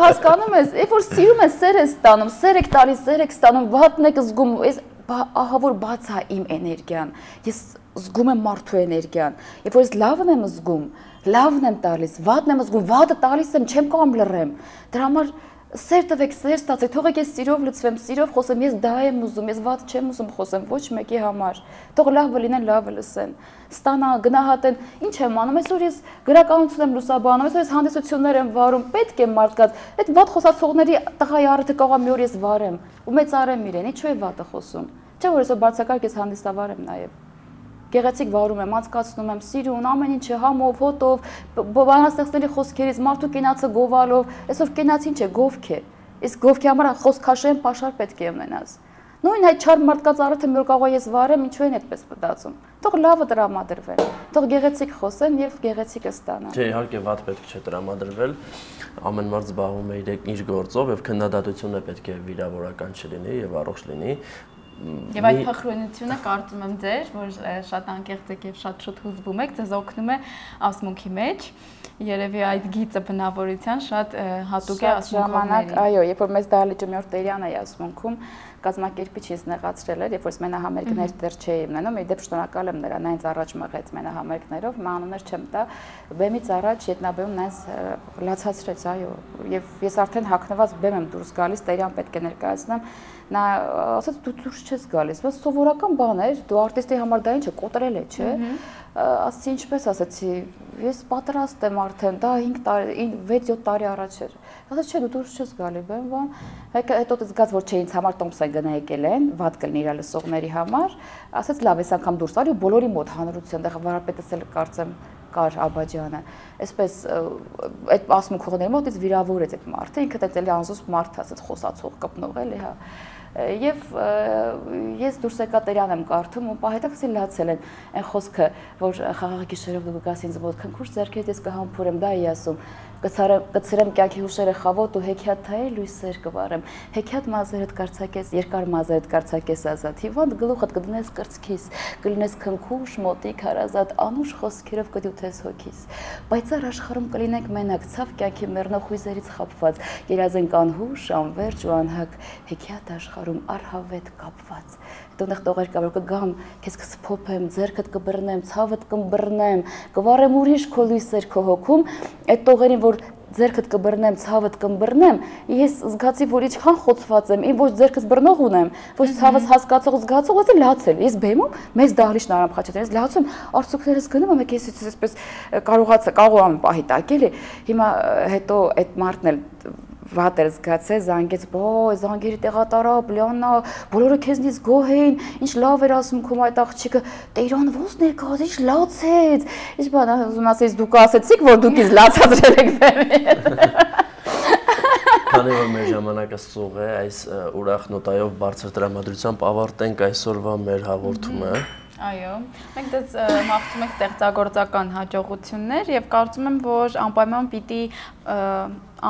Հասկանում ես, երբ որ սիրում ես, սեր ես ստանում, սեր եք տալիս, սեր եք ստանում, վատն եք զգում, ես ահա որ բաց է իմ էներգիան։ Ես զգում եմ մարդու էներգիան։ Երբ որ ես լավն եմ զգում, լավն եմ տալիս, վատն եմ զգում, վատը տալիս եմ, չեմ կարող լռեմ։ Դրա համար սեր տվեք, սեր ստացեք, թողեք ես սիրով լցվեմ, սիրով խոսեմ, ես դա եմ ուզում, ես վատ չեմ ուզում խոսեմ, ոչ մեկի համար։ Թող լավը լինեն, լավը լսեն։ Ստանա, գնահատեն, ինչ եմ անում, այսօր ես գրականություն եմ լուսաբանում, այսօր ես հանդիսություններ եմ վարում, պետք է մարդկանց, այդ վատ խոսացողների տղայի առիթը կարող է մի օր ես վարեմ, ու մեծարեմ իրեն, ինչու է վատը խոսում։ Չէ՞ որ այսօր բարձրակարգ ես հանդիսավար եմ նաև։ Գեղեցիկ վարում եմ, անցկացնում եմ, սիրուն, ամեն ինչը համով, հոտով, բանաստեղծների խոսքերից, մարդու կենացը գովալով, այսօր կենաց ինչ է, գովք է։ Իսկ գովքի համար խոսքաշեն պաշար պետք է ունենաս։ Նույն այդ չար մարդկանց առիթը մի օր կարող ես վարեմ, ինչու են այդպես մտածում։ Թող լավը տրամադրվեն, թող գեղեցիկ խոսեն եւ գեղեցիկը ստանան։ Չէ, իհարկե վատ պետք չէ տրամադրվել։ Ամեն մարդ զբաղվում է իր գործով եւ քննադատությունը պետք է վիրավորական չլինի եւ առողջ լինի։ Եվ այդ փխրունությունը կարծում եմ ձեր, որ շատ անկեղծ եք եւ շատ շուտ հուզվում եք, ձեզ օգնում է ասմունքի մեջ։ Երևի այդ գիծը բնավորության շատ հատուկ է ասմունքներին։ Այո, երբ որ մեզ դահլիճը մի օր Տերյան է ասմունքում, կազմակերպիչ ինձ նեղացրել էր, երբ որ մենահամերգներ դեռ չէի ունենում, իդեպ շնորհակալ եմ նրան, նա ինձ առաջ մղեց մենահամերգներով, մանուներ չեմ տա, բեմից առաջ ետնաբեմում նա ինձ լացացրեց, այո, եւ ես արդեն հագնված բեմ եմ դուրս գալիս, Տերյան պետք է ներկայացնեմ, նա ասաց դու դուրս չես գալիս, բայց սովորական բան էր, դու արտիստի համար դա ինչ է, կոտրել է, չէ՞։ Ասացի ինչպես ասացի, ես պատրաստ եմ արդեն, դա 5 տարի, 6-7 տարի առաջ էր։ Ասաց չէ, դու դուրս չես գալի, բան, հետո զգաց որ չէ ինձ համար տոմս են գնահեկել են, վատ կլինի իր լսողների համար, ասաց լավ, ես անգամ դուրս արի ու բոլորի մոտ հանրության, դեռ վարապետս էլ կարծեմ կար Աբաջյանը, այսպես այդ ասմունքողների մոտից վիրավորեց այդ մարդը, ինքը դա էլի անզուսպ մարդ ասաց խոսացող կպնող էլի, հա։ Եվ ես դուրս եկա Տերյան եմ կարդում ու պահետակցի լացել են այն խոսքը, որ խաղաղի գիշերով դու գաս ինձ մոտ քնքուշ ձեռքերից ես կհամբուրեմ, դա էի ասում, կցրեմ կյանքի հուշերը խավոտ ու հեքիաթ թայել լույսեր կվարեմ, հեքիաթ մազերդ կարծակես, երկար մազերդ կարծակես ազատ, հիվանդ գլուխդ կդնես կրծքիս, կլինես քնքուշ, մոտիկ, հարազատ, անուշ խոսքերով կդյութես հոգիս, պայծառ աշխարհում կլինենք մենակ, ցավ կյանքի մեռնող հույզերից խաբված, երազենք անհուշ, անվերջ ու անհակ, հեքիաթ աշխարհում առհավետ կապված։ Տոնեղ տողեր կա որ կգամ, քեզ կսփոփեմ, ձեռքդ կբռնեմ, ցավդ կմբռնեմ, կվառեմ ուրիշ քո լույսեր քո հոգում, այդ տողերին որ ձեռքդ կբռնեմ, ցավդ կմբռնեմ, ես զգացի որ ինչքան խոցված եմ, իմ ոչ ձեռքս բռնող ունեմ, ոչ ցավս հասկացող զգացող, ոնց է լացել։ Ես բեմում մեծ դահլիճն Արամ Խաչատրյան, ես լացում, արցունքներս գնում եմ, ես այսպես կարող եմ պահի տակել, հիմա հետո այդ մարդն էլ վատ էր զգացել, զանգեց, զանգերի տեղատարա, Լիանա, բոլորը քեզնից գոհ էին, ինչ լավ էր ասում քո այդ աղջիկը, Տերյան ոնց ներկայաց, ինչ լացեց, ինչ բան, ուզում ասես դուք ասեցիք, որ դուք ինձ լացածրել եք բեմի։ Քանի որ մեր ժամանակը սուղ է, այս ուրախ նոտայով բարձր տրամադրությամբ ավարտենք այսօրվա մեր հաղորդումը։ Այո, մենք դες մաղթում ենք ստեղծագործական հաջողություններ եւ կարծում եմ, որ անպայման պիտի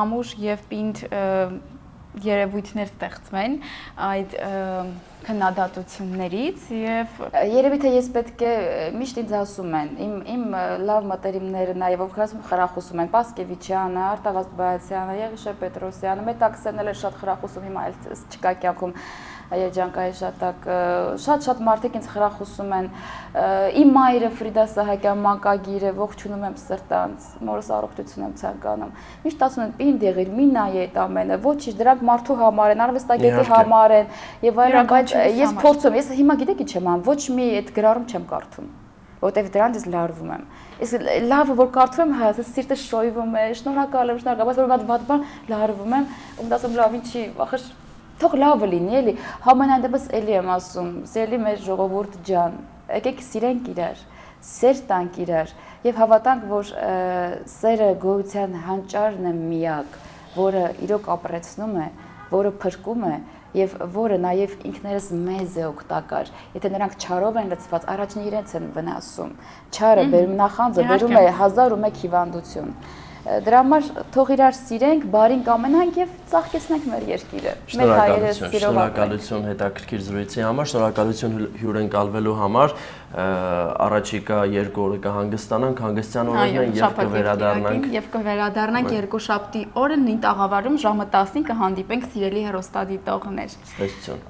ամուր եւ պինդ երևույթներ ստեղծվեն այդ քննադատություններից եւ երևի թե ես պետք է միշտ ինձ ասում են իմ լավ մտերիմները նաեւ ովքեր խրախուսում են Պասկևիչյանը, Արտավազդ Բայացյանը, Եղիշե Պետրոսյանը, Մետաքսեն էլ շատ խրախուսում հիմա էլ չկա կյանքում Երջանկայի շատակ շատ մարդիկ ինձ խրախուսում են իմ մայրը Ֆրիդա Սահակյան մանկագիր է ողջունում եմ սրտանց մորս առողջություն եմ ցանկանում միշտ ասում են պինդ եղիր մի նայ այդ ամենը ոչինչ դրանք մարդու համար են արվեստագետի համար են եւ այլն բայց ես փորձում ես հիմա գիտեք ինչ եմ անում ոչ մի այդ գրառում չեմ կարդում որտեվ դրանից լարվում եմ իսկ լավը որ կարդում եմ հայաց սիրտը շոյվում է շնորհակալ եմ բայց որ վատ բան լարվում եմ ու մտածում լավ ինչի ախր թող լավը լինի էլի համենայն դեպս էլի եմ ասում սիրելի մեր ժողովուրդ ջան եկեք սիրենք իրար սեր տանք իրար եւ հավատանք որ սերը գոյության հանճարն է միակ որը իրոք ապրեցնում է որը փրկում է եւ որը նաեւ ինքներս մեզ է օգտակար եթե նրանք չարով են լցված առաջին իրենց են վնասում չարը բերում նախանձը բերում է 1001 հիվանդություն դրա համար թող իրար սիրենք, բարին կամենանք եւ ծաղկեցնենք մեր երկիրը։ Մեր հայերը սիրով շնորհակալություն հետաքրքիր զրույցի համար, շնորհակալություն հյուրընկալվելու համար։ Առաջիկա 2 օրը կհանգստանանք, հանգստյան օրերն եւ կվերադառնանք։ Եվ կվերադառնանք երկուշաբթի օրը նույն տաղավարում ժամը 10-ին կհանդիպենք սիրելի հեռուստադիտողներ։ Ցտեսություն։